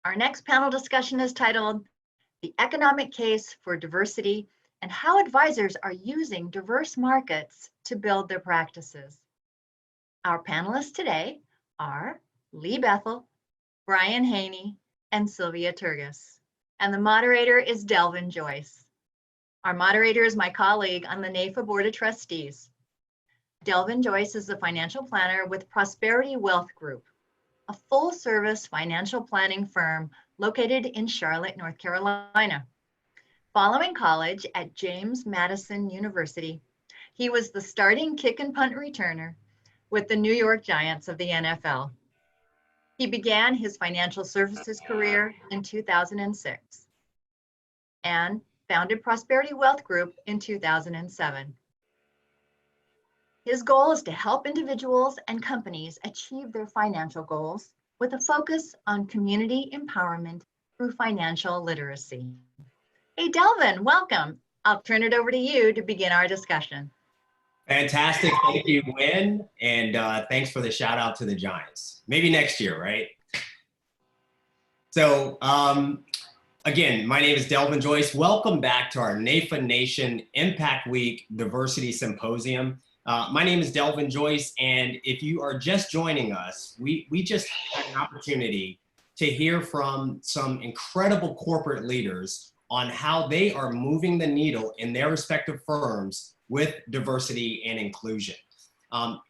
Our next panel discussion is titled, The Economic Case for Diversity and How Advisors Are Using Diverse Markets to Build Their Practices. Our panelists today are Lee Bethel, Brian Haney, and Silvia Tergas. And the moderator is Delvin Joyce. Our moderator is my colleague on the NAFA Board of Trustees. Delvin Joyce is the financial planner with Prosperity Wealth Group, a full-service financial planning firm located in Charlotte, North Carolina. Following college at James Madison University, he was the starting kick and punt returner with the New York Giants of the NFL. He began his financial services career in 2006 and founded Prosperity Wealth Group in 2007. His goal is to help individuals and companies achieve their financial goals with a focus on community empowerment through financial literacy. Hey, Delvin, welcome. I'll turn it over to you to begin our discussion. Fantastic. Thank you, Gwen. And thanks for the shout out to the Giants. Maybe next year, right? So again, my name is Delvin Joyce. Welcome back to our NAFA Nation Impact Week Diversity Symposium. My name is Delvin Joyce, and if you are just joining us, we just had an opportunity to hear from some incredible corporate leaders on how they are moving the needle in their respective firms with diversity and inclusion.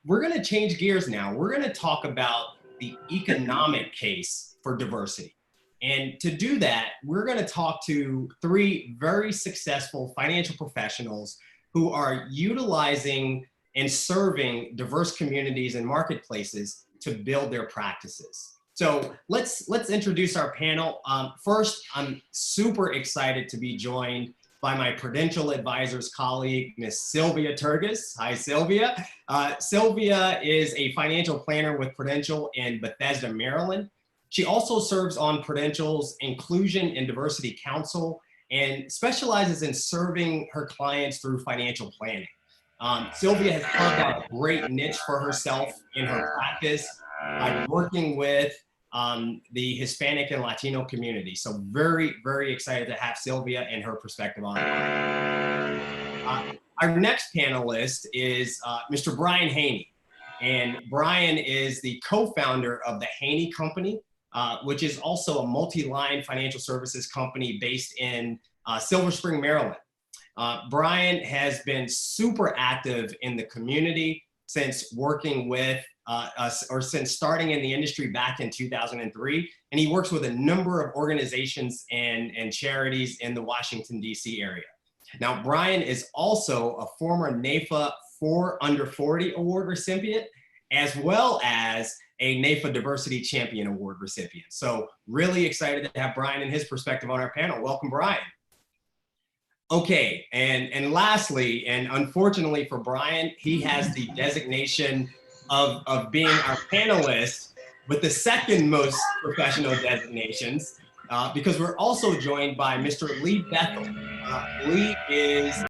We're going to change gears now. We're going to talk about the economic case for diversity. And to do that, we're going to talk to three very successful financial professionals who are utilizing and serving diverse communities and marketplaces to build their practices. So let's introduce our panel. First, I'm super excited to be joined by my Prudential Advisors colleague, Ms. Silvia Tergas. Hi, Silvia. Silvia is a financial planner with Prudential in Bethesda, Maryland. She also serves on Prudential's Inclusion and Diversity Council and specializes in serving her clients through financial planning. Silvia has carved out a great niche for herself in her practice by working with the Hispanic and Latino community. So very, very excited to have Silvia and her perspective on it. Our next panelist is Mr. Brian Haney. And Brian is the co-founder of the Haney Company, which is also a multi-line financial services company based in Silver Spring, Maryland. Brian has been super active in the community since working with us, or since starting in the industry back in 2003. And he works with a number of organizations and charities in the Washington, D.C. area. Now, Brian is also a former NAFA 4 Under 40 Award recipient, as well as a NAFA Diversity Champion Award recipient. So really excited to have Brian and his perspective on our panel. Welcome, Brian. Okay, and lastly, and unfortunately for Brian, he has the designation of being our panelist with the second most professional designations, because we're also joined by Mr. Lee Bethel. Lee is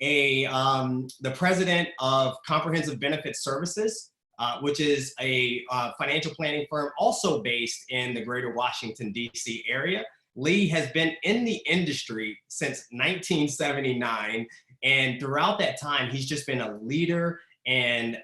the president of Comprehensive Benefit Services, which is a financial planning firm also based in the greater Washington, D.C. area. Lee has been in the industry since 1979, and throughout that time, he's just been a leader and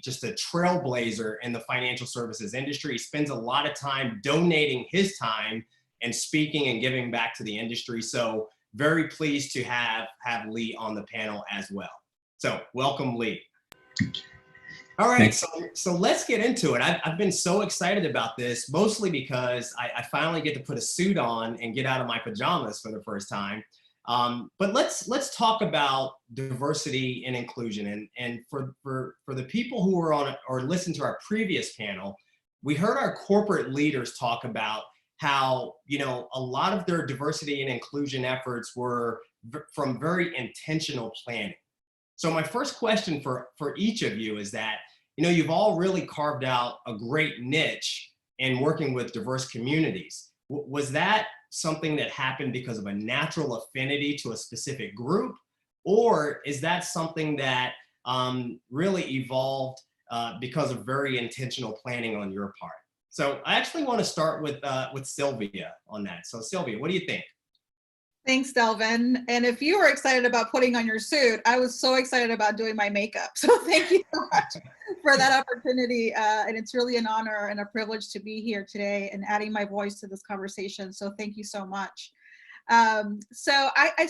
just a trailblazer in the financial services industry. He spends a lot of time donating his time and speaking and giving back to the industry. So very pleased to have Lee on the panel as well. So welcome, Lee. All right, so let's get into it. I've been so excited about this, mostly because I finally get to put a suit on and get out of my pajamas for the first time. But let's talk about diversity and inclusion. And for the people who were on or listened to our previous panel, we heard our corporate leaders talk about how, you know, a lot of their diversity and inclusion efforts were from very intentional planning. So my first question for each of you is that, you know, you've all really carved out a great niche in working with diverse communities. Was that something that happened because of a natural affinity to a specific group? Or is that something that really evolved because of very intentional planning on your part? So I actually want to start with Silvia on that. So Silvia, what do you think? Thanks, Delvin. And if you were excited about putting on your suit, I was so excited about doing my makeup. So thank you so much for that opportunity. And it's really an honor and a privilege to be here today and adding my voice to this conversation. So thank you so much. So I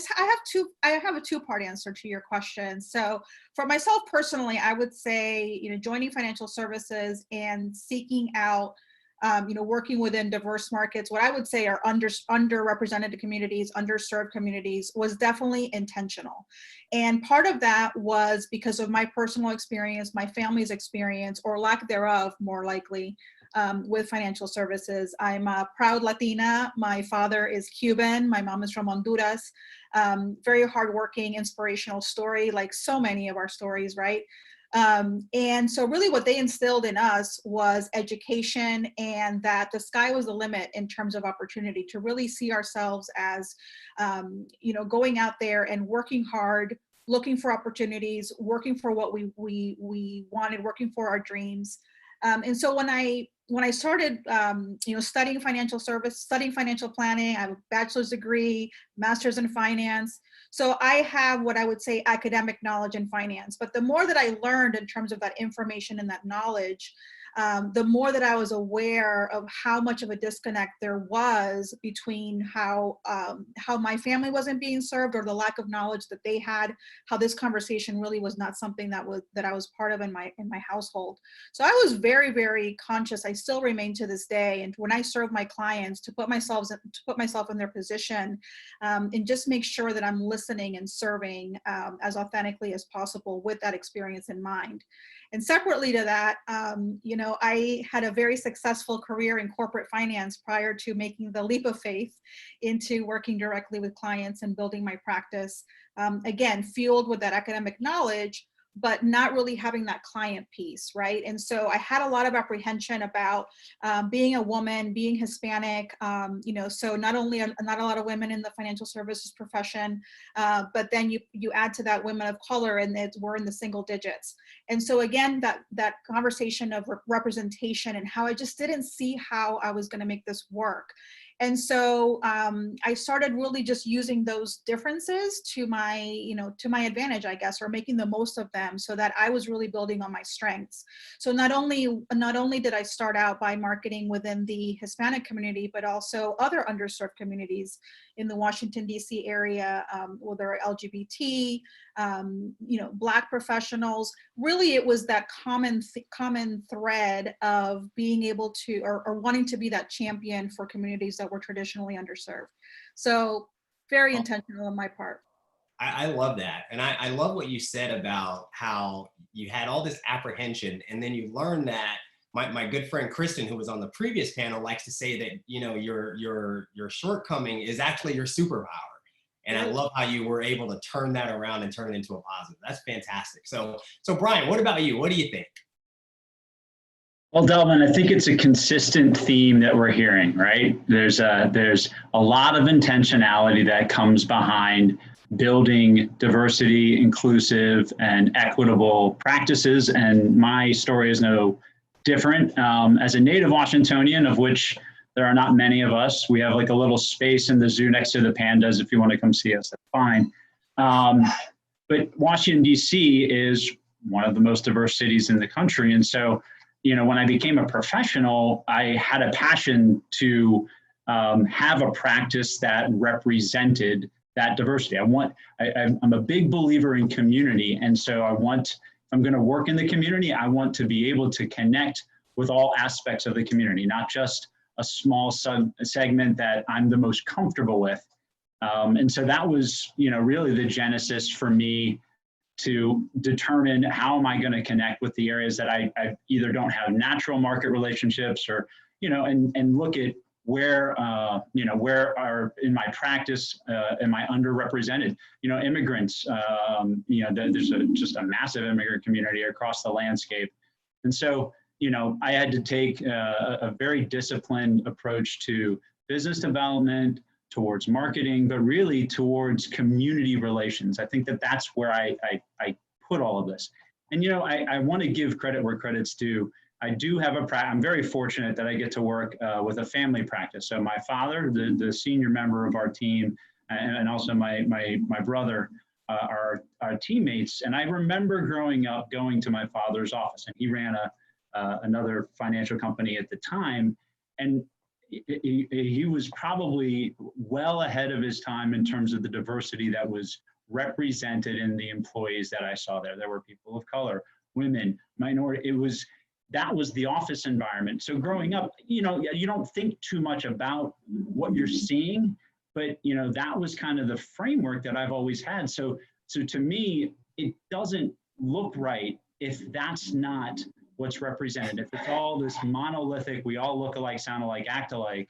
have a two-part answer to your question. So for myself personally, I would say, joining financial services and seeking out, working within diverse markets, what I would say are underrepresented communities, underserved communities, was definitely intentional. And part of that was because of my personal experience, my family's experience, or lack thereof, more likely, with financial services. I'm a proud Latina. My father is Cuban. My mom is from Honduras. Very hardworking, inspirational story, like so many of our stories, right? And so really what they instilled in us was education, and that the sky was the limit in terms of opportunity, to really see ourselves as, going out there and working hard, looking for opportunities, working for what we wanted, working for our dreams. And so when I started, studying financial service, studying financial planning, I have a bachelor's degree, master's in finance. So I have what I would say academic knowledge in finance. But the more that I learned in terms of that information and that knowledge, the more that I was aware of how much of a disconnect there was between how my family wasn't being served, or the lack of knowledge that they had, how this conversation really was not something that I was part of in my household. So I was very, very conscious. I still remain to this day. And when I serve my clients, to put myself in their position, and just make sure that I'm listening and serving as authentically as possible with that experience in mind. And separately to that, I had a very successful career in corporate finance prior to making the leap of faith into working directly with clients and building my practice. Again, fueled with that academic knowledge, but not really having that client piece, right? And so I had a lot of apprehension about being a woman, being Hispanic, so not a lot of women in the financial services profession, but then you add to that women of color, and we're in the single digits. And so again, that conversation of representation, and how I just didn't see how I was going to make this work. And so I started really just using those differences to my advantage, I guess, or making the most of them, so that I was really building on my strengths. So not only did I start out by marketing within the Hispanic community, but also other underserved communities in the Washington, D.C. area, where there are LGBT, Black professionals. Really, it was that common thread of being able to, or wanting to be that champion for communities that were traditionally underserved. So very intentional on my part. I love that. And I love what you said about how you had all this apprehension, and then you learned that my good friend Kristen, who was on the previous panel, likes to say that, your shortcoming is actually your superpower. And I love how you were able to turn that around and turn it into a positive. That's fantastic. So Brian, what about you? What do you think? Well, Delvin, I think it's a consistent theme that we're hearing, right? There's a lot of intentionality that comes behind building diversity, inclusive, and equitable practices. And my story is no different. As a native Washingtonian, of which there are not many of us, we have like a little space in the zoo next to the pandas. If you want to come see us, that's fine. But Washington, D.C. is one of the most diverse cities in the country. And so, when I became a professional, I had a passion to have a practice that represented that diversity. I'm a big believer in community. And so if I'm going to work in the community, I want to be able to connect with all aspects of the community, not just a small segment that I'm the most comfortable with. And so that was, really the genesis for me to determine how am I going to connect with the areas that I either don't have natural market relationships, or, and look at where are in my practice am I underrepresented? Immigrants, there's just a massive immigrant community across the landscape. And so, I had to take a very disciplined approach to business development, towards marketing, but really towards community relations. I think that's where I put all of this. And, I want to give credit where credit's due. I do have I'm very fortunate that I get to work with a family practice. So my father, the senior member of our team, and also my brother are teammates. And I remember growing up going to my father's office, and he ran another financial company at the time. And he was probably well ahead of his time in terms of the diversity that was represented in the employees that I saw there. There were people of color, women, minority. That was the office environment. So growing up, you don't think too much about what you're seeing, but that was kind of the framework that I've always had. So to me, it doesn't look right if that's not what's represented. If it's all this monolithic, we all look alike, sound alike, act alike,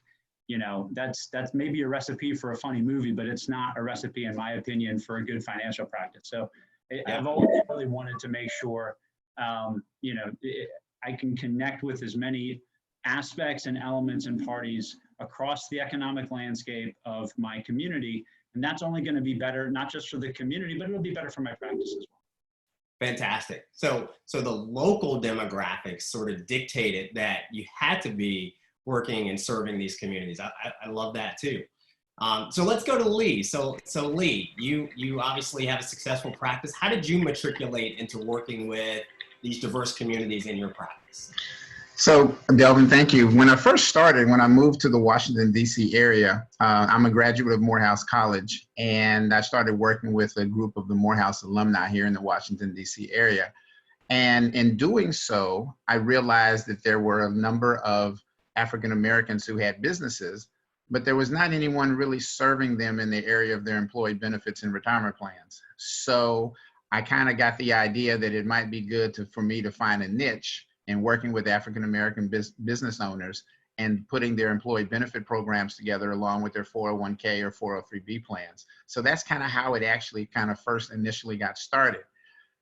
that's maybe a recipe for a funny movie, but it's not a recipe, in my opinion, for a good financial practice. So I've always really wanted to make sure, I can connect with as many aspects and elements and parties across the economic landscape of my community. And that's only going to be better, not just for the community, but it'll be better for my practice as well. Fantastic. So the local demographics sort of dictated that you had to be working and serving these communities. I love that too. So let's go to Lee. So Lee, you obviously have a successful practice. How did you matriculate into working with these diverse communities in your practice? So Delvin, thank you. When I first started, when I moved to the Washington, D.C. area, I'm a graduate of Morehouse College, and I started working with a group of the Morehouse alumni here in the Washington, D.C. area. And in doing so, I realized that there were a number of African Americans who had businesses, but there was not anyone really serving them in the area of their employee benefits and retirement plans. So I kind of got the idea that it might be good for me to find a niche in working with African American business owners and putting their employee benefit programs together along with their 401k or 403b plans. So that's kind of how it actually kind of first initially got started.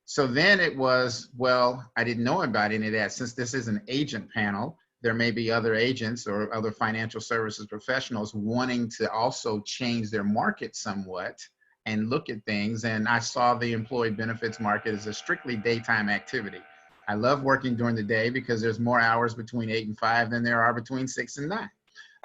So then it was, well, I didn't know about any of that. Since this is an agent panel, there may be other agents or other financial services professionals wanting to also change their market somewhat and look at things. And I saw the employee benefits market as a strictly daytime activity. I love working during the day because there's more hours between 8 and 5 than there are between 6 and 9.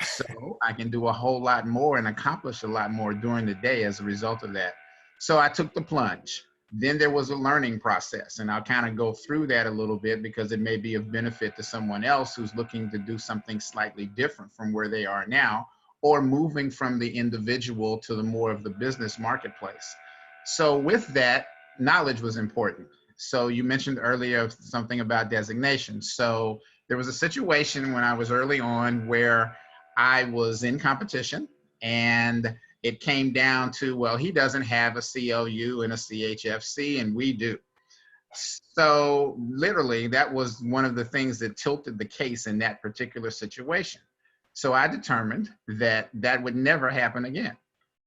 So I can do a whole lot more and accomplish a lot more during the day as a result of that. So I took the plunge. Then there was a learning process, and I'll kind of go through that a little bit because it may be of benefit to someone else who's looking to do something slightly different from where they are now, or moving from the individual to the more of the business marketplace. So with that, knowledge was important. So you mentioned earlier something about designation. So there was a situation when I was early on where I was in competition, and it came down to, well, he doesn't have a CLU and a ChFC, and we do. So literally, that was one of the things that tilted the case in that particular situation. So I determined that that would never happen again.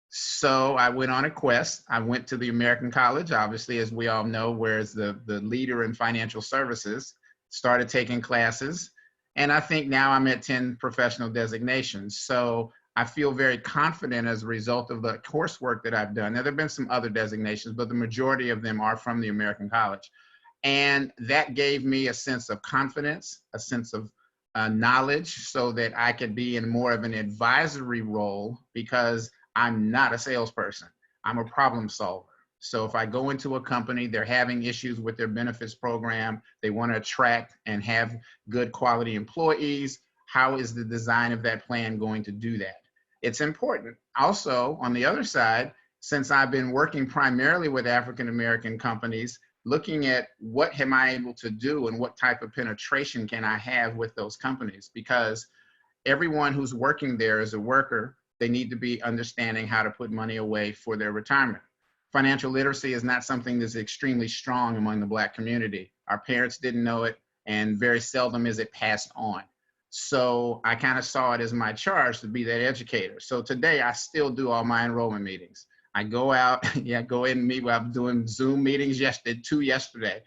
So I went on a quest. I went to the American College, obviously, as we all know, where it's the leader in financial services, started taking classes. And I think now I'm at 10 professional designations. So I feel very confident as a result of the coursework that I've done. Now, there have been some other designations, but the majority of them are from the American College. And that gave me a sense of confidence, a sense of knowledge, so that I could be in more of an advisory role, because I'm not a salesperson. I'm a problem solver. So if I go into a company, they're having issues with their benefits program, they want to attract and have good quality employees, how is the design of that plan going to do that? It's important. Also, on the other side, since I've been working primarily with African American companies, looking at what am I able to do and what type of penetration can I have with those companies, because everyone who's working there as a worker, they need to be understanding how to put money away for their retirement. Financial literacy is not something that's extremely strong among the Black community. Our parents didn't know it, and very seldom is it passed on. So I kind of saw it as my charge to be that educator. So today I still do all my enrollment meetings. I go out, go in and meet. I'm doing Zoom meetings yesterday, 2 yesterday,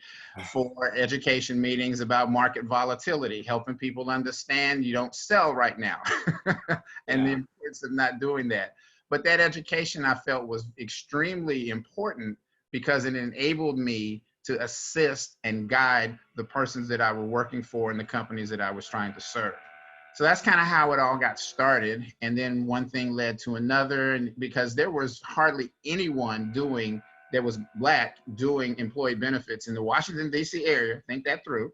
for education meetings about market volatility, helping people understand you don't sell right now and the importance of not doing that. But that education I felt was extremely important because it enabled me to assist and guide the persons that I were working for and the companies that I was trying to serve. So that's kind of how it all got started. And then one thing led to another, and because there was hardly anyone that was Black doing employee benefits in the Washington, D.C. area, think that through,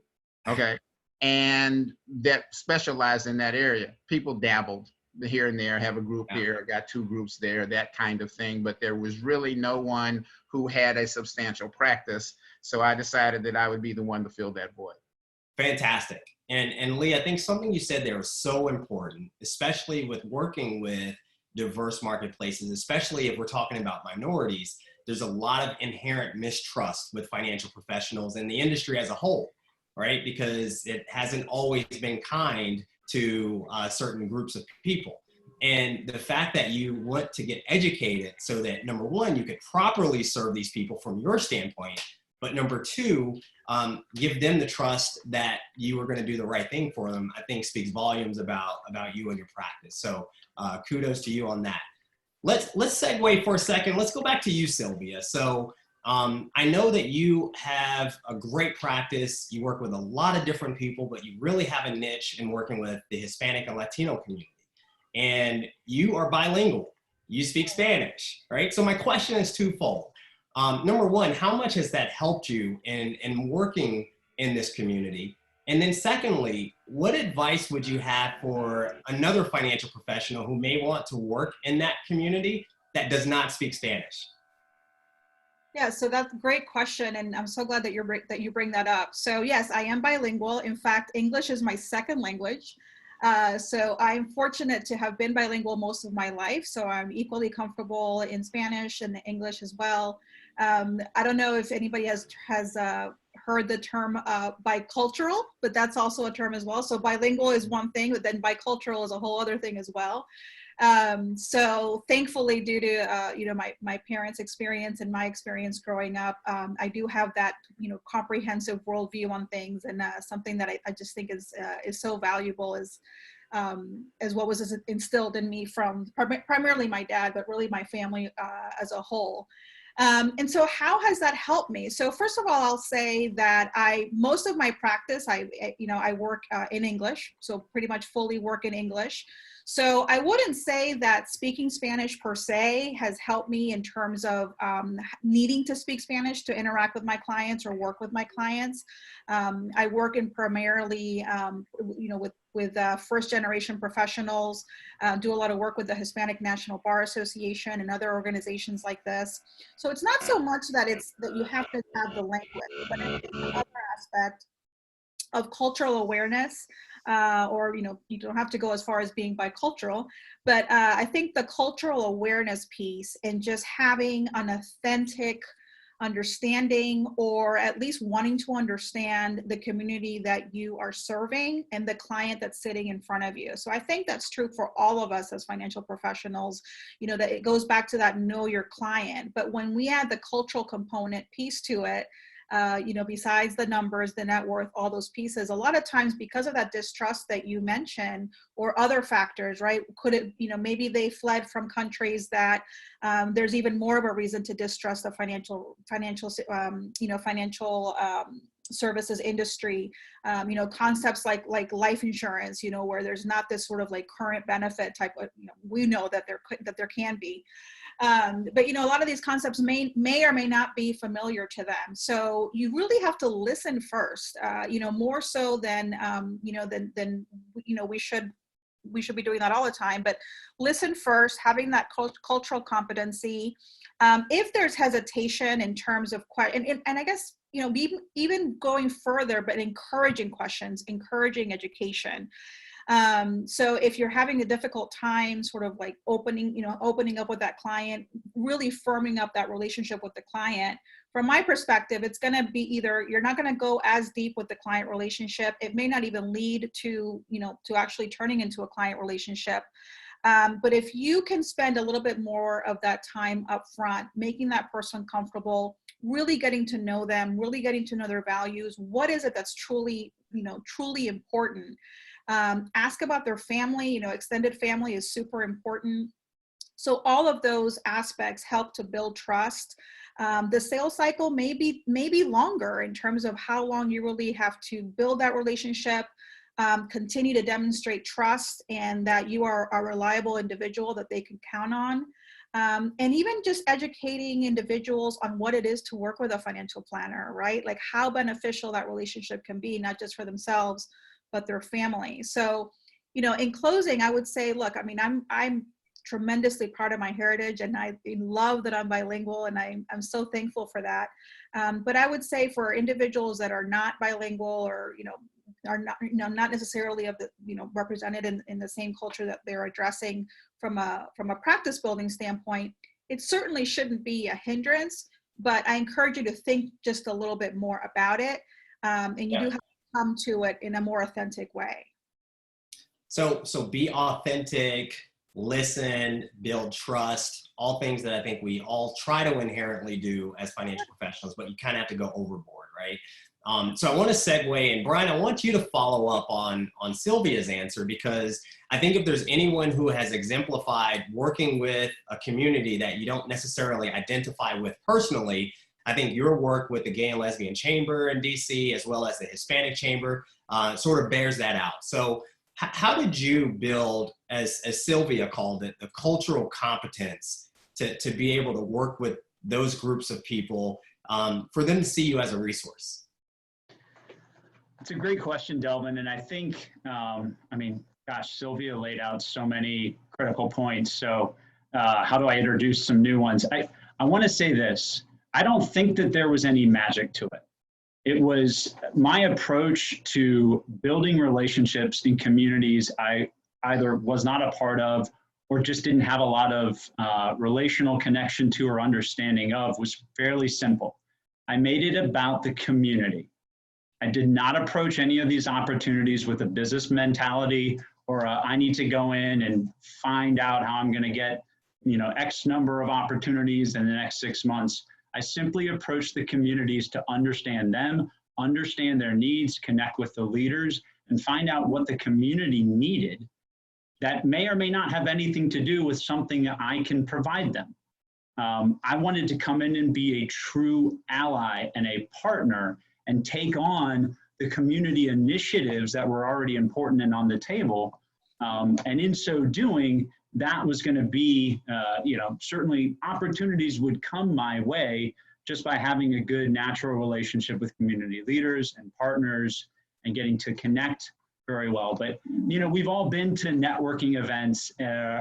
okay, and that specialized in that area. People dabbled here and there, have a group here, I got 2 groups there, that kind of thing, but there was really no one who had a substantial practice. So I decided that I would be the one to fill that void. Fantastic. And Lee, I think something you said there was so important, especially with working with diverse marketplaces, especially if we're talking about minorities. There's a lot of inherent mistrust with financial professionals and the industry as a whole, right? Because it hasn't always been kind to certain groups of people. And the fact that you want to get educated so that, number one, you could properly serve these people from your standpoint, but number two, give them the trust that you are going to do the right thing for them, I think speaks volumes about you and your practice. So kudos to you on that. Let's segue for a second. Let's go back to you, Silvia. So I know that you have a great practice. You work with a lot of different people, but you really have a niche in working with the Hispanic and Latino community. And you are bilingual. You speak Spanish, right? So my question is twofold. Number one, how much has that helped you in working in this community? And then secondly, what advice would you have for another financial professional who may want to work in that community that does not speak Spanish? Yeah, so that's a great question, and I'm so glad that you bring that up. So yes, I am bilingual. In fact, English is my second language. So I'm fortunate to have been bilingual most of my life. So I'm equally comfortable in Spanish and English as well. I don't know if anybody has heard the term bicultural, but that's also a term as well. So bilingual is one thing, but then bicultural is a whole other thing as well. So thankfully, due to my parents' experience and my experience growing up, I do have that comprehensive worldview on things, and something that I just think is so valuable as what was instilled in me from primarily my dad, but really my family as a whole. And so how has that helped me? So first of all, I'll say that most of my practice, I work in English, so pretty much fully work in English. So I wouldn't say that speaking Spanish per se has helped me in terms of needing to speak Spanish to interact with my clients or work with my clients. I work in primarily, with first generation professionals, do a lot of work with the Hispanic National Bar Association and other organizations like this. So it's not so much that you have to have the language, but it's another aspect of cultural awareness, or you don't have to go as far as being bicultural, but I think the cultural awareness piece and just having an authentic understanding, or at least wanting to understand the community that you are serving and the client that's sitting in front of you. So I think that's true for all of us as financial professionals, that it goes back to that know your client. But when we add the cultural component piece to it, besides the numbers, the net worth, all those pieces, a lot of times because of that distrust that you mentioned or other factors, right? Could it, maybe they fled from countries that there's even more of a reason to distrust the financial services industry, concepts like life insurance, where there's not this sort of like current benefit type of, we know that there can be. But a lot of these concepts may or may not be familiar to them. So you really have to listen first, more so than we should be doing that all the time, but listen first, having that cultural competency. If there's hesitation in terms of, and I guess, even going further, but encouraging questions, encouraging education. So if you're having a difficult time sort of like opening up with that client, really firming up that relationship with the client, from my perspective, it's going to be either you're not going to go as deep with the client relationship. It may not even lead to actually turning into a client relationship. But if you can spend a little bit more of that time up front, making that person comfortable, really getting to know them, really getting to know their values, what is it that's truly important? Ask about their family, extended family is super important. So all of those aspects help to build trust. The sales cycle may be longer in terms of how long you really have to build that relationship, continue to demonstrate trust, and that you are a reliable individual that they can count on. And even just educating individuals on what it is to work with a financial planner, right? Like how beneficial that relationship can be, not just for themselves, but their family. So, you know, in closing, I would say, look, I mean, I'm tremendously proud of my heritage, and I love that I'm bilingual, and I'm so thankful for that. But I would say for individuals that are not bilingual, or, you know, are not, you know, not necessarily of the, you know, represented in the same culture that they're addressing from a practice building standpoint, it certainly shouldn't be a hindrance, but I encourage you to think just a little bit more about it. And you do have to come to it in a more authentic way. So be authentic, listen, build trust, all things that I think we all try to inherently do as financial professionals, but you kind of have to go overboard, right? So I want to segue, and Brian, I want you to follow up on Silvia's answer, because I think if there's anyone who has exemplified working with a community that you don't necessarily identify with personally, I think your work with the Gay and Lesbian Chamber in DC, as well as the Hispanic Chamber, sort of bears that out. So how did you build, as Silvia called it, the cultural competence to be able to work with those groups of people, for them to see you as a resource? It's a great question, Delvin. And I think, I mean, gosh, Silvia laid out so many critical points. So how do I introduce some new ones? I want to say this. I don't think that there was any magic to it. It was my approach to building relationships in communities I either was not a part of or just didn't have a lot of relational connection to or understanding of, was fairly simple. I made it about the community. I did not approach any of these opportunities with a business mentality or I need to go in and find out how I'm going to get, you know, X number of opportunities in the next 6 months. I simply approached the communities to understand them, understand their needs, connect with the leaders, and find out what the community needed that may or may not have anything to do with something that I can provide them. I wanted to come in and be a true ally and a partner and take on the community initiatives that were already important and on the table. And in so doing, that was going to be, you know, certainly opportunities would come my way just by having a good natural relationship with community leaders and partners and getting to connect very well. But, you know, we've all been to networking events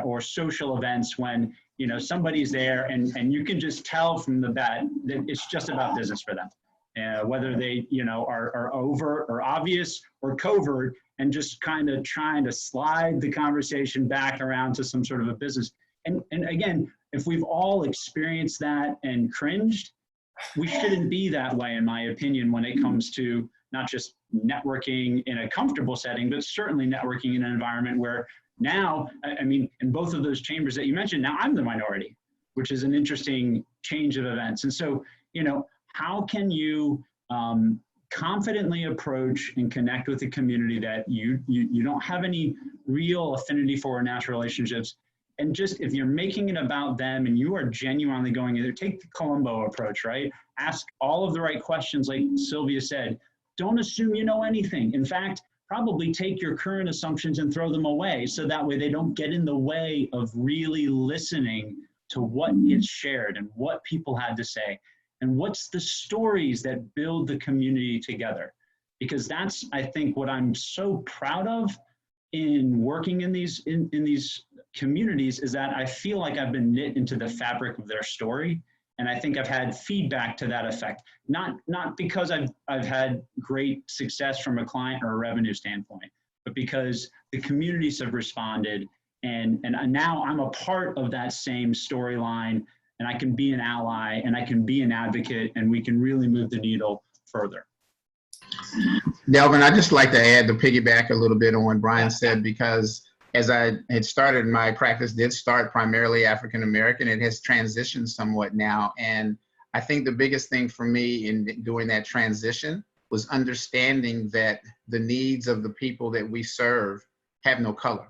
or social events when, you know, somebody's there and you can just tell from the bat that it's just about business for them. Whether they, you know, are overt or obvious or covert, and just kind of trying to slide the conversation back around to some sort of a business. And again, if we've all experienced that and cringed, we shouldn't be that way, in my opinion, when it comes to not just networking in a comfortable setting, but certainly networking in an environment where now, I mean, in both of those chambers that you mentioned, now I'm the minority, which is an interesting change of events. And so, you know, how can you confidently approach and connect with a community that you don't have any real affinity for or natural relationships? And just, if you're making it about them and you are genuinely going in there, take the Columbo approach, right? Ask all of the right questions, like Silvia said. Don't assume you know anything. In fact, probably take your current assumptions and throw them away, so that way they don't get in the way of really listening to what is shared and what people had to say. And what's the stories that build the community together? Because that's, I think, what I'm so proud of in working in these communities, is that I feel like I've been knit into the fabric of their story. And I think I've had feedback to that effect, not because I've had great success from a client or a revenue standpoint, but because the communities have responded, and now I'm a part of that same storyline. And I can be an ally and I can be an advocate, and we can really move the needle further. Delvin, I'd just like to add, to piggyback a little bit on what Brian said, because as I had started, my practice did start primarily African-American. It has transitioned somewhat now. And I think the biggest thing for me in doing that transition was understanding that the needs of the people that we serve have no color.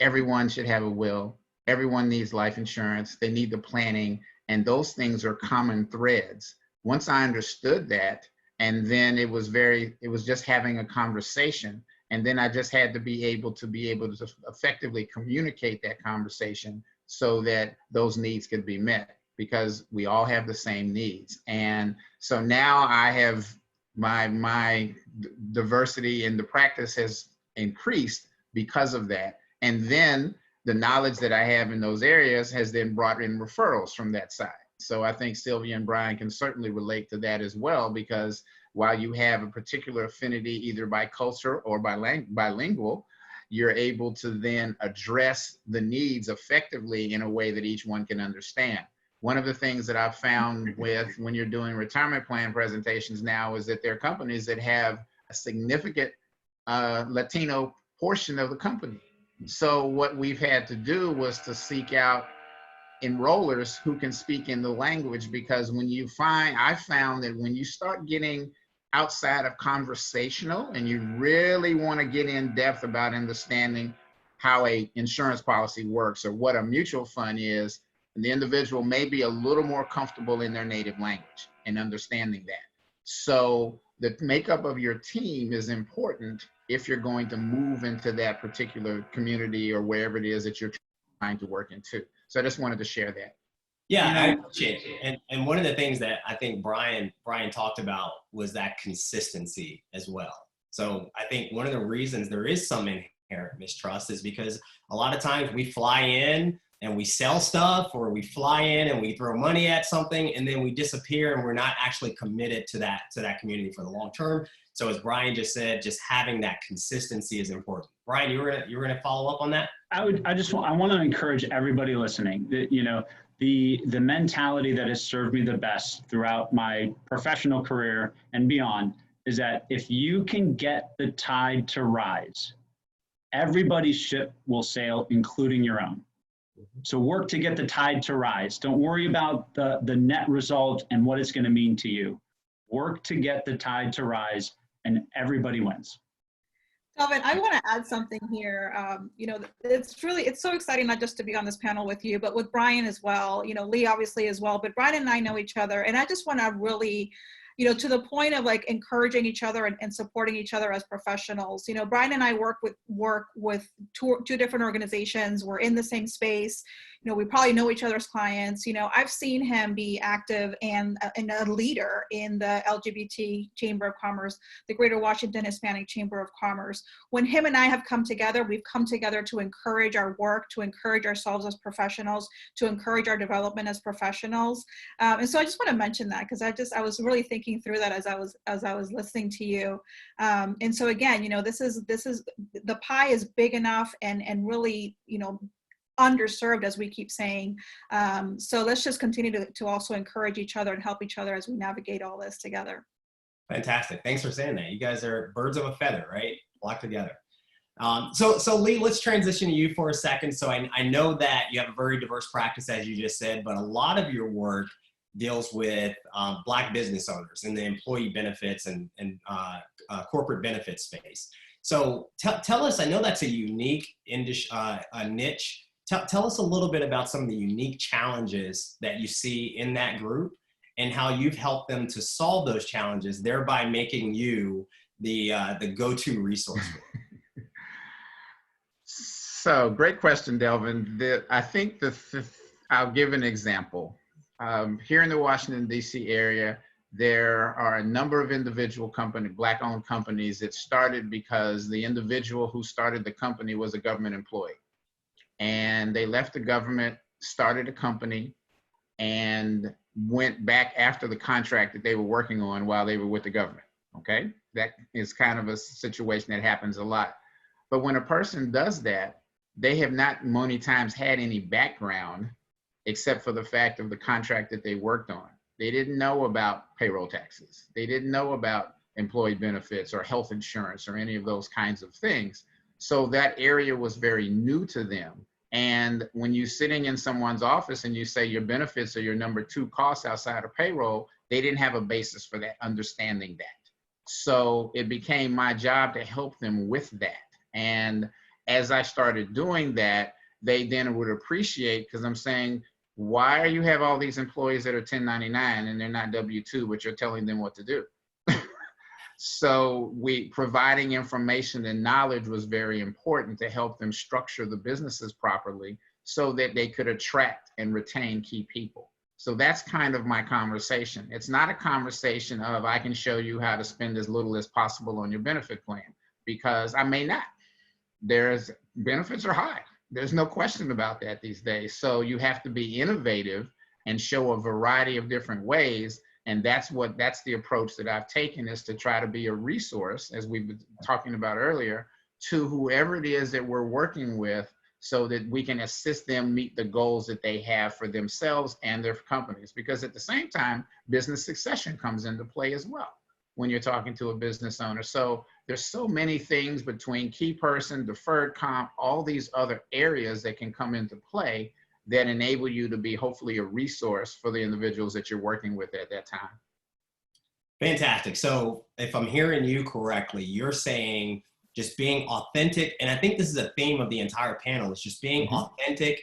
Everyone should have a will. Everyone needs life insurance. They need the planning, and those things are common threads. Once I understood that, and then it was just having a conversation. And then I just had to be able to effectively communicate that conversation so that those needs could be met, because we all have the same needs. And so now I have my diversity in the practice has increased because of that. And then the knowledge that I have in those areas has then brought in referrals from that side. So I think Silvia and Brian can certainly relate to that as well, because while you have a particular affinity either by culture or bilingual, you're able to then address the needs effectively in a way that each one can understand. One of the things that I've found with when you're doing retirement plan presentations now is that there are companies that have a significant Latino portion of the company. So what we've had to do was to seek out enrollers who can speak in the language, because I found that when you start getting outside of conversational and you really want to get in depth about understanding how a insurance policy works or what a mutual fund is, the individual may be a little more comfortable in their native language and understanding that. So the makeup of your team is important if you're going to move into that particular community or wherever it is that you're trying to work into. So I just wanted to share that. Yeah, I appreciate it. And one of the things that I think Brian talked about was that consistency as well. So I think one of the reasons there is some inherent mistrust is because a lot of times we fly in and we sell stuff, or we fly in and we throw money at something and then we disappear and we're not actually committed to that community for the long term. So as Brian just said, just having that consistency is important. Brian, you were gonna follow up on that? I want to encourage everybody listening that, the mentality that has served me the best throughout my professional career and beyond is that if you can get the tide to rise, everybody's ship will sail, including your own. So work to get the tide to rise. Don't worry about the net result and what it's going to mean to you. Work to get the tide to rise, and everybody wins. Delvin, I want to add something here. It's so exciting not just to be on this panel with you, but with Brian as well. Lee obviously as well, but Brian and I know each other, and I just want to really, to the point of like encouraging each other and supporting each other as professionals. Brian and I work with two different organizations. We're in the same space. We probably know each other's clients. I've seen him be active and a leader in the LGBT Chamber of Commerce, the Greater Washington Hispanic Chamber of Commerce. When him and I have come together, we've come together to encourage our work, to encourage ourselves as professionals, to encourage our development as professionals. And so I just want to mention that, because I was really thinking through that as I was listening to you. And so again, this is the pie is big enough and really, underserved, as we keep saying. So let's just continue to also encourage each other and help each other as we navigate all this together. Fantastic. Thanks for saying that. You guys are birds of a feather, right? Flock together. So Lee, let's transition to you for a second. So I know that you have a very diverse practice, as you just said, but a lot of your work deals with Black business owners in the employee benefits and corporate benefits space. So tell us, I know that's a unique niche. Tell us a little bit about some of the unique challenges that you see in that group and how you've helped them to solve those challenges, thereby making you the go-to resource. So great question, Delvin. I think I'll give an example. Here in the Washington, D.C. area, there are a number of individual Black-owned companies that started because the individual who started the company was a government employee. And they left the government, started a company, and went back after the contract that they were working on while they were with the government, okay? That is kind of a situation that happens a lot. But when a person does that, they have not many times had any background except for the fact of the contract that they worked on. They didn't know about payroll taxes. They didn't know about employee benefits or health insurance or any of those kinds of things. So that area was very new to them. And when you're sitting in someone's office and you say your benefits are your number 2 cost outside of payroll, they didn't have a basis for that, understanding that. So it became my job to help them with that. And as I started doing that, they then would appreciate, because I'm saying, why you have all these employees that are 1099 and they're not W-2, but you're telling them what to do? So providing information and knowledge was very important to help them structure the businesses properly so that they could attract and retain key people. So that's kind of my conversation. It's not a conversation of I can show you how to spend as little as possible on your benefit plan, because I may not. Benefits are high. There's no question about that these days. So you have to be innovative and show a variety of different ways. And that's the approach that I've taken, is to try to be a resource, as we've been talking about earlier, to whoever it is that we're working with, so that we can assist them meet the goals that they have for themselves and their companies. Because at the same time, business succession comes into play as well when you're talking to a business owner. So there's so many things between key person, deferred comp, all these other areas that can come into play that enable you to be hopefully a resource for the individuals that you're working with at that time. Fantastic. So if I'm hearing you correctly, you're saying just being authentic, and I think this is a theme of the entire panel, is just being authentic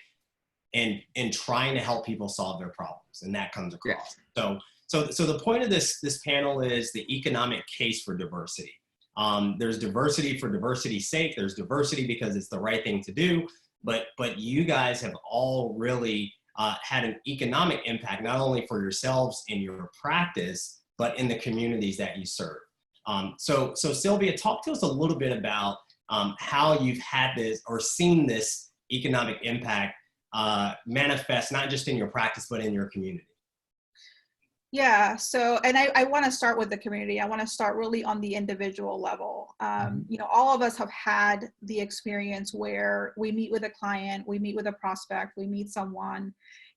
and trying to help people solve their problems, and that comes across. Yes. So the point of this panel is the economic case for diversity. There's diversity for diversity's sake. There's diversity because it's the right thing to do. But you guys have all really had an economic impact, not only for yourselves in your practice, but in the communities that you serve. So Silvia, talk to us a little bit about how you've had this or seen this economic impact manifest, not just in your practice, but in your community. Yeah, so, and I want to start with the community. I want to start really on the individual level. You know, all of us have had the experience where we meet with a client, we meet with a prospect, we meet someone,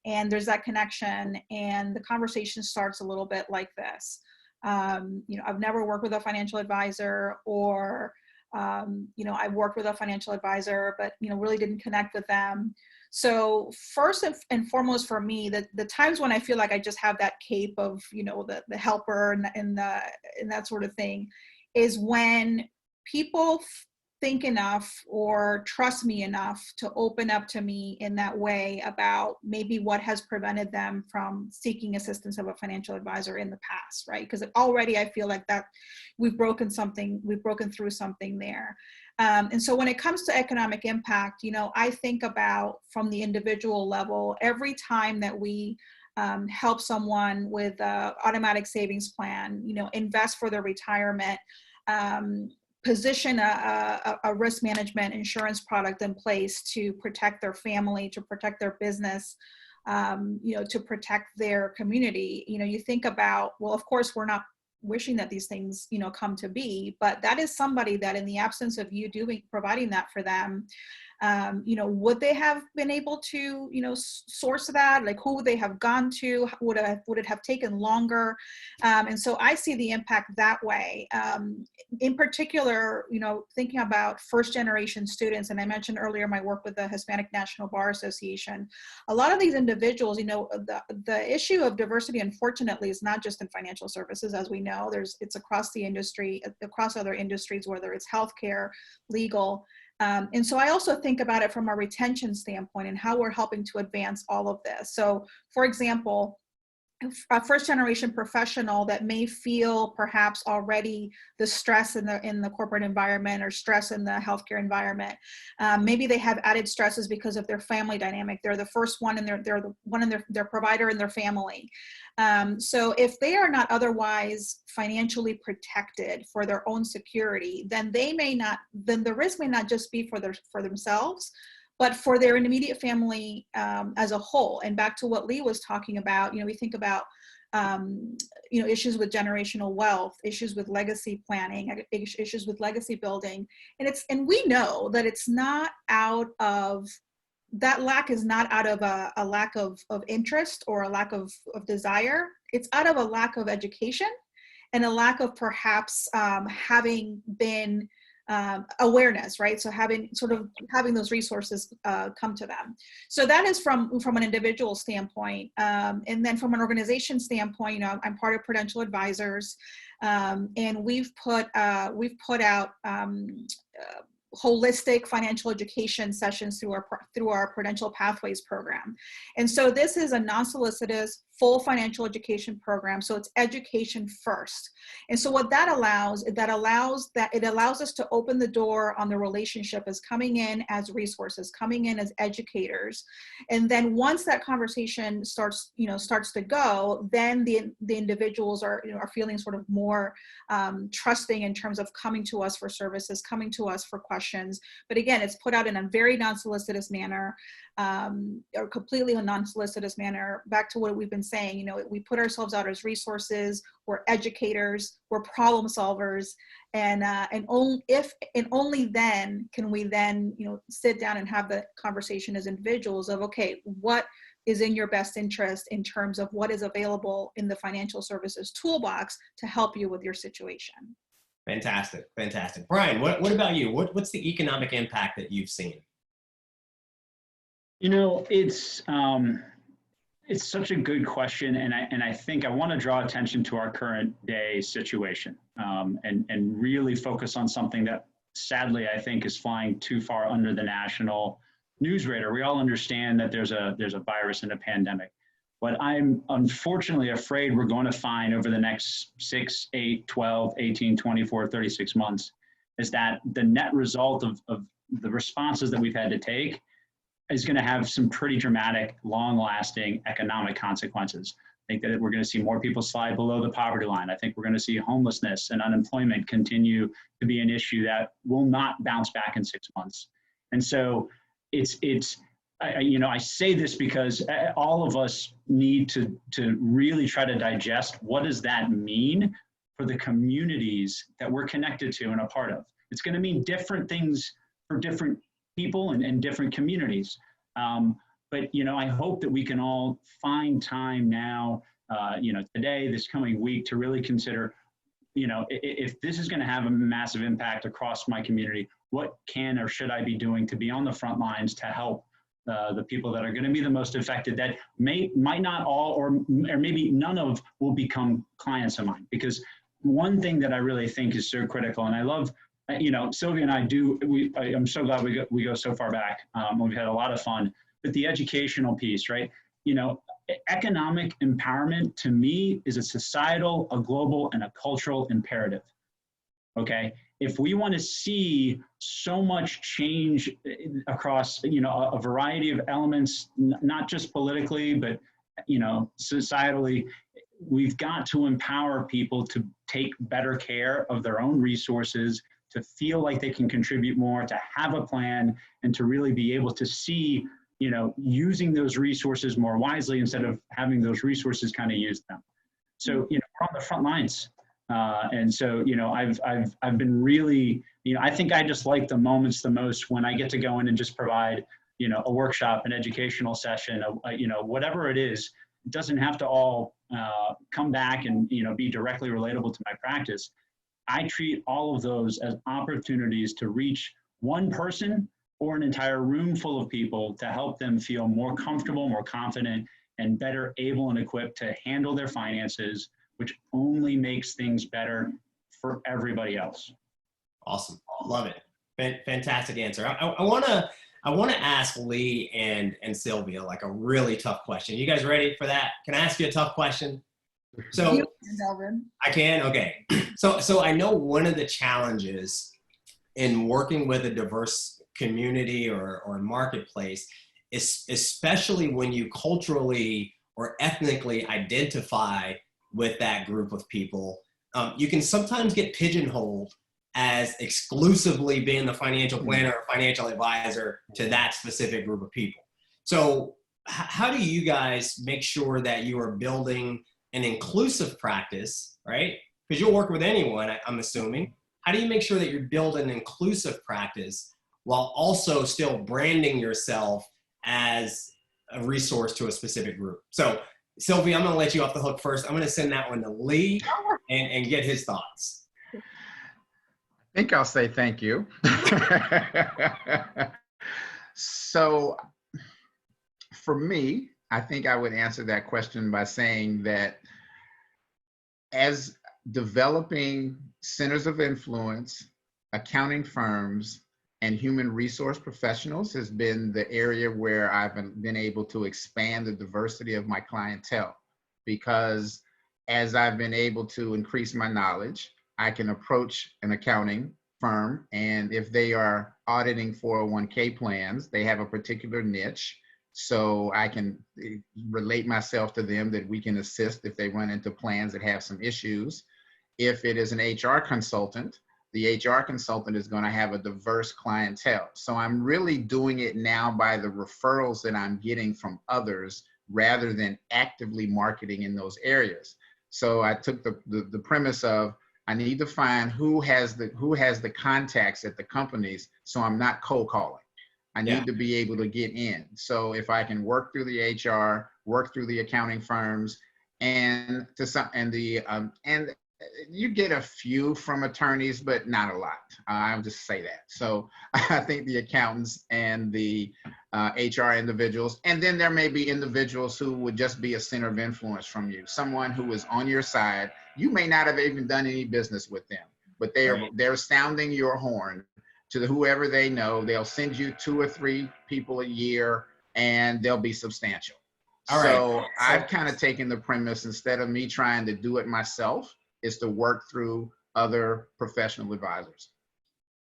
and there's that connection, and the conversation starts a little bit like this. You know, I've never worked with a financial advisor, or, you know, I've worked with a financial advisor, but, you know, really didn't connect with them. So first and foremost for me, the times when I feel like I just have that cape of, you know, the helper and that sort of thing, is when people think enough or trust me enough to open up to me in that way about maybe what has prevented them from seeking assistance of a financial advisor in the past, right? Because already I feel like that we've broken through something there. And so when it comes to economic impact, you know, I think about from the individual level, every time that we help someone with an automatic savings plan, you know, invest for their retirement, position a risk management insurance product in place to protect their family, to protect their business, you know, to protect their community. You know, you think about, well, of course, we're not wishing that these things, you know, come to be, but that is somebody that in the absence of you providing that for them, you know, would they have been able to, you know, source that? Like, who would they have gone to? Would it have taken longer? And so I see the impact that way. In particular, you know, thinking about first generation students, and I mentioned earlier my work with the Hispanic National Bar Association. A lot of these individuals, you know, the issue of diversity, unfortunately, is not just in financial services, as we know. It's across the industry, across other industries, whether it's healthcare, legal. And so I also think about it from a retention standpoint and how we're helping to advance all of this. So, for example, a first generation professional that may feel perhaps already the stress in the corporate environment or stress in the healthcare environment. Maybe they have added stresses because of their family dynamic. They're the first one and they're the one in their provider in their family. So if they are not otherwise financially protected for their own security, then the risk may not just be for themselves, but for their immediate family as a whole. And back to what Lee was talking about, you know, we think about, you know, issues with generational wealth, issues with legacy planning, issues with legacy building. And we know that it's not out of, that lack is not out of a lack of interest or a lack of desire. It's out of a lack of education and a lack of perhaps having been awareness, right? So having those resources come to them. So that is from an individual standpoint. And then from an organization standpoint, you know, I'm part of Prudential Advisors, and we've put out holistic financial education sessions through our Prudential Pathways program. And so this is a non-solicitous full financial education program. So it's education first. And so what that allows, it allows us to open the door on the relationship as coming in as resources, coming in as educators. And then once that conversation starts to go, then the individuals are feeling sort of more trusting in terms of coming to us for services, coming to us for questions. But again, it's put out in a very non-solicitous manner, or completely a non-solicitous manner. Back to what we've been saying, we put ourselves out as resources, we're educators, we're problem solvers, and only then can we then sit down and have the conversation as individuals of, okay, what is in your best interest in terms of what is available in the financial services toolbox to help you with your situation. Fantastic, fantastic. Brian, what about you? What's the economic impact that you've seen? It's such a good question, and I think I want to draw attention to our current day situation, and really focus on something that sadly I think is flying too far under the national news radar. We all understand that there's a virus and a pandemic. What I'm unfortunately afraid we're going to find over the next 6, 8, 12, 18, 24, 36 months is that the net result of the responses that we've had to take is going to have some pretty dramatic, long-lasting economic consequences. I think that we're going to see more people slide below the poverty line. I think we're going to see homelessness and unemployment continue to be an issue that will not bounce back in 6 months. And so I say this because all of us need to really try to digest what does that mean for the communities that we're connected to and a part of. It's going to mean different things for different people and different communities. But I hope that we can all find time now, today, this coming week, to really consider, if this is going to have a massive impact across my community, what can or should I be doing to be on the front lines to help the people that are going to be the most affected, that might not all, or maybe none of, will become clients of mine. Because one thing that I really think is so critical, and I love, Silvia and I'm so glad we go so far back. We've had a lot of fun, but the educational piece, right? Economic empowerment to me is a societal, a global, and a cultural imperative. Okay, if we want to see so much change across, a variety of elements, not just politically, but, societally, we've got to empower people to take better care of their own resources, to feel like they can contribute more, to have a plan, and to really be able to see, using those resources more wisely instead of having those resources kind of use them. So, we're on the front lines. And so, I've been really, I think I just like the moments the most when I get to go in and just provide, a workshop, an educational session, whatever it is. It doesn't have to all come back and, be directly relatable to my practice. I treat all of those as opportunities to reach one person or an entire room full of people to help them feel more comfortable, more confident, and better able and equipped to handle their finances, which only makes things better for everybody else. Awesome. Love it. Fantastic answer. I want to ask Lee and Silvia like a really tough question. You guys ready for that? Can I ask you a tough question? So Delvin. I can? Okay. So I know one of the challenges in working with a diverse community or marketplace is, especially when you culturally or ethnically identify with that group of people, you can sometimes get pigeonholed as exclusively being the financial planner or financial advisor to that specific group of people. So how do you guys make sure that you are building an inclusive practice, right? Because you'll work with anyone, I'm assuming. How do you make sure that you're building an inclusive practice while also still branding yourself as a resource to a specific group? So Silvia, I'm going to let you off the hook first. I'm going to send that one to Lee and get his thoughts. I think I'll say thank you. So for me, I think I would answer that question by saying that as developing centers of influence, accounting firms, and human resource professionals has been the area where I've been able to expand the diversity of my clientele, because as I've been able to increase my knowledge, I can approach an accounting firm, and if they are auditing 401k plans, they have a particular niche. So I can relate myself to them that we can assist if they run into plans that have some issues. If it is an HR consultant, the HR consultant is going to have a diverse clientele. So I'm really doing it now by the referrals that I'm getting from others rather than actively marketing in those areas. So I took the premise of, I need to find who has the contacts at the companies, so I'm not cold calling. I need to be able to get in. So if I can work through the HR, work through the accounting firms, and you get a few from attorneys, but not a lot. I'll just say that. So I think the accountants and the HR individuals, and then there may be individuals who would just be a center of influence from you, someone who is on your side. You may not have even done any business with them, but they're sounding your horn to whoever they know. They'll send you 2 or 3 people a year, and they'll be substantial. So I've kind of taken the premise, instead of me trying to do it myself, is to work through other professional advisors.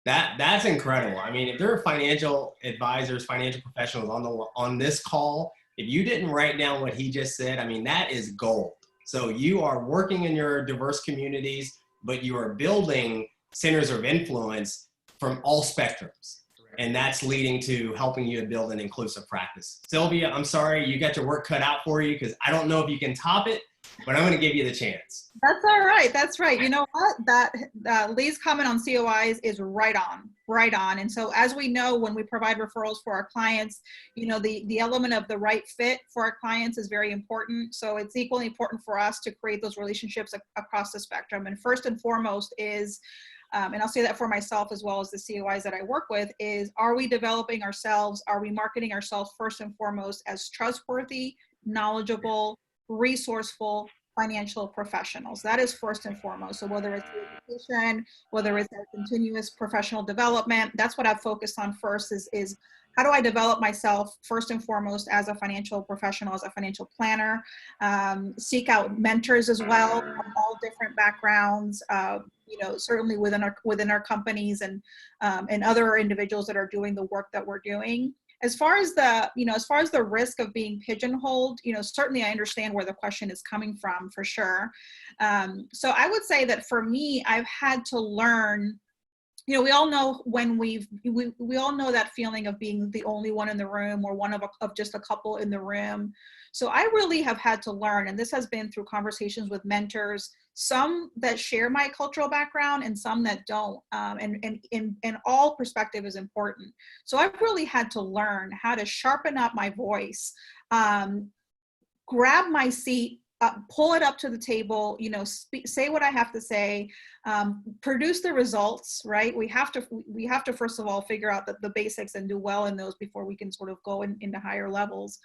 That's incredible. I mean, if there are financial advisors, financial professionals on this call, if you didn't write down what he just said, I mean, that is gold. So you are working in your diverse communities, but you are building centers of influence from all spectrums. And that's leading to helping you to build an inclusive practice. Silvia, I'm sorry, you got your work cut out for you, because I don't know if you can top it, but I'm going to give you the chance. That's all right. That's right. You know what? That Lee's comment on COIs is right on. And so, as we know, when we provide referrals for our clients, you know, the element of the right fit for our clients is very important. So it's equally important for us to create those relationships across the spectrum. And first and foremost is, and I'll say that for myself as well as the COIs that I work with, is, are we developing ourselves? Are we marketing ourselves first and foremost as trustworthy, knowledgeable, resourceful financial professionals? That is first and foremost. So whether it's education, whether it's a continuous professional development, that's what I've focused on first, is how do I develop myself first and foremost as a financial professional, as a financial planner, seek out mentors as well from all different backgrounds, you know, certainly within our companies and other individuals that are doing the work that we're doing. As far as the risk of being pigeonholed, you know, certainly I understand where the question is coming from, for sure. So I would say that for me, I've had to learn, you know, we all know when we all know that feeling of being the only one in the room, or one of just a couple in the room. So I really have had to learn, and this has been through conversations with mentors, some that share my cultural background and some that don't, and all perspective is important. So I've really had to learn how to sharpen up my voice, grab my seat, pull it up to the table, you know, say what I have to say, produce the results, right? We have to first of all figure out the basics and do well in those before we can sort of go into higher levels.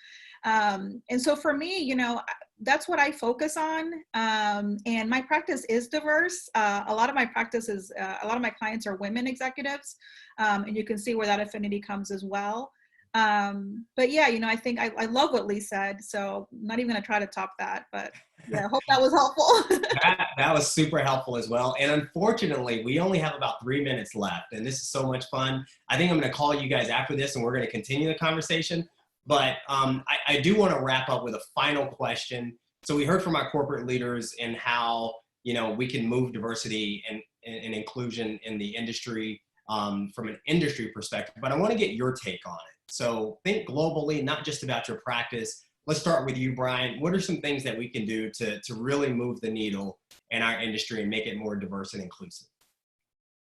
And so for me, you know, that's what I focus on. And my practice is diverse. A lot of my clients are women executives, and you can see where that affinity comes as well. But yeah, you know, I think I love what Lee said, so I'm not even going to try to top that, but yeah, I hope that was helpful. that was super helpful as well. And unfortunately, we only have about 3 minutes left, and this is so much fun. I think I'm going to call you guys after this, and we're going to continue the conversation. But I do want to wrap up with a final question. So we heard from our corporate leaders and how, you know, we can move diversity and inclusion in the industry from an industry perspective, but I want to get your take on it. So think globally, not just about your practice. Let's start with you, Brian. What are some things that we can do to really move the needle in our industry and make it more diverse and inclusive?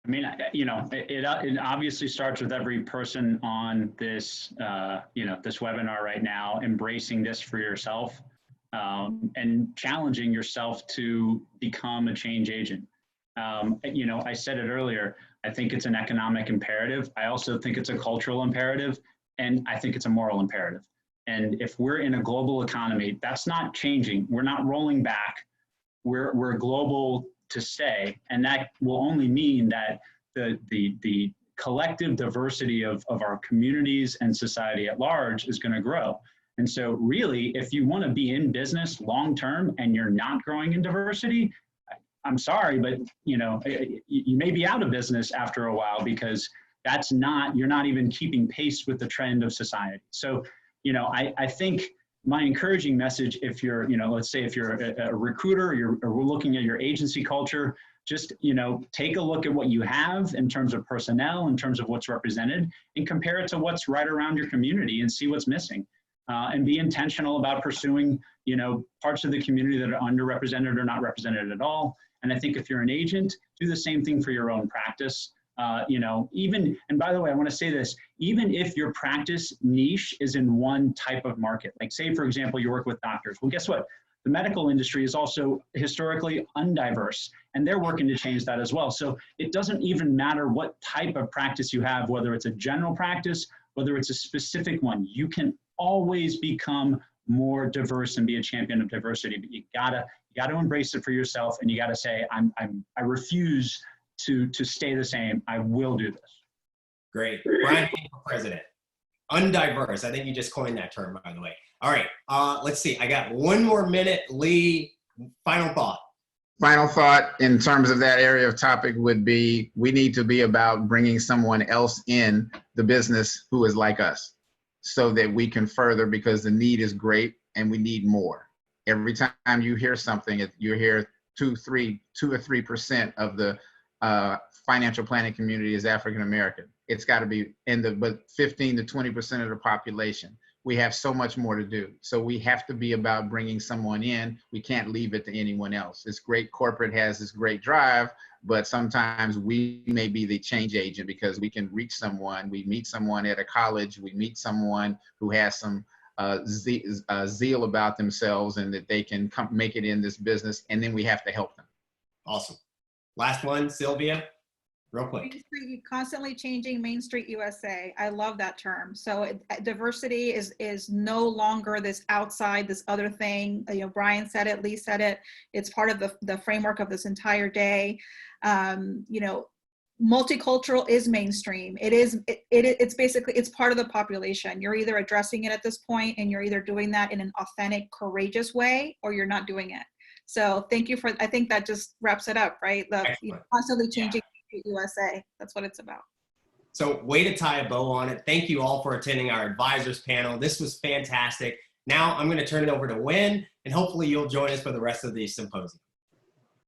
I mean, you know, it obviously starts with every person on this, you know, this webinar right now, embracing this for yourself, and challenging yourself to become a change agent. You know, I said it earlier, I think it's an economic imperative. I also think it's a cultural imperative, and I think it's a moral imperative. And if we're in a global economy, that's not changing. We're not rolling back. We're global to stay, and that will only mean that the collective diversity of our communities and society at large is going to grow. And so really, if you want to be in business long-term and you're not growing in diversity, I'm sorry, but you may be out of business after a while, because you're not even keeping pace with the trend of society. So, I think my encouraging message, if you're, let's say if you're a recruiter, or we're looking at your agency culture, just, take a look at what you have in terms of personnel, in terms of what's represented, and compare it to what's right around your community and see what's missing. And be intentional about pursuing, parts of the community that are underrepresented or not represented at all. And I think if you're an agent, do the same thing for your own practice. And by the way, I want to say this, even if your practice niche is in one type of market, like say, for example, you work with doctors. Well, guess what? The medical industry is also historically undiverse, and they're working to change that as well. So it doesn't even matter what type of practice you have, whether it's a general practice, whether it's a specific one, you can always become more diverse and be a champion of diversity. But you gotta embrace it for yourself, and you gotta say, I refuse to stay the same. I will do this. Great. Brian for president. Undiverse. I think you just coined that term, by the way. All right. Let's see. I got one more minute. Lee, final thought. Final thought in terms of that area of topic would be, we need to be about bringing someone else in the business who is like us, so that we can further, because the need is great and we need more. Every time you hear something, you hear 2 or 3% of the financial planning community is African American. It's got to be but 15 to 20% of the population. We have so much more to do. So we have to be about bringing someone in. We can't leave it to anyone else. It's great. Corporate has this great drive, but sometimes we may be the change agent, because we can reach someone. We meet someone at a college. We meet someone who has some zeal about themselves, and that they can make it in this business, and then we have to help them. Awesome. Last one, Silvia, real quick. Main Street, constantly changing Main Street USA. I love that term. So diversity is no longer this outside, this other thing. Brian said it, Lee said it. It's part of the framework of this entire day. Multicultural is mainstream. It's basically, it's part of the population. You're either addressing it at this point, and you're either doing that in an authentic, courageous way, or you're not doing it. So thank you I think that just wraps it up, right? Constantly changing USA. That's what it's about. So way to tie a bow on it. Thank you all for attending our advisors panel. This was fantastic. Now I'm going to turn it over to Wynn, and hopefully you'll join us for the rest of the symposium.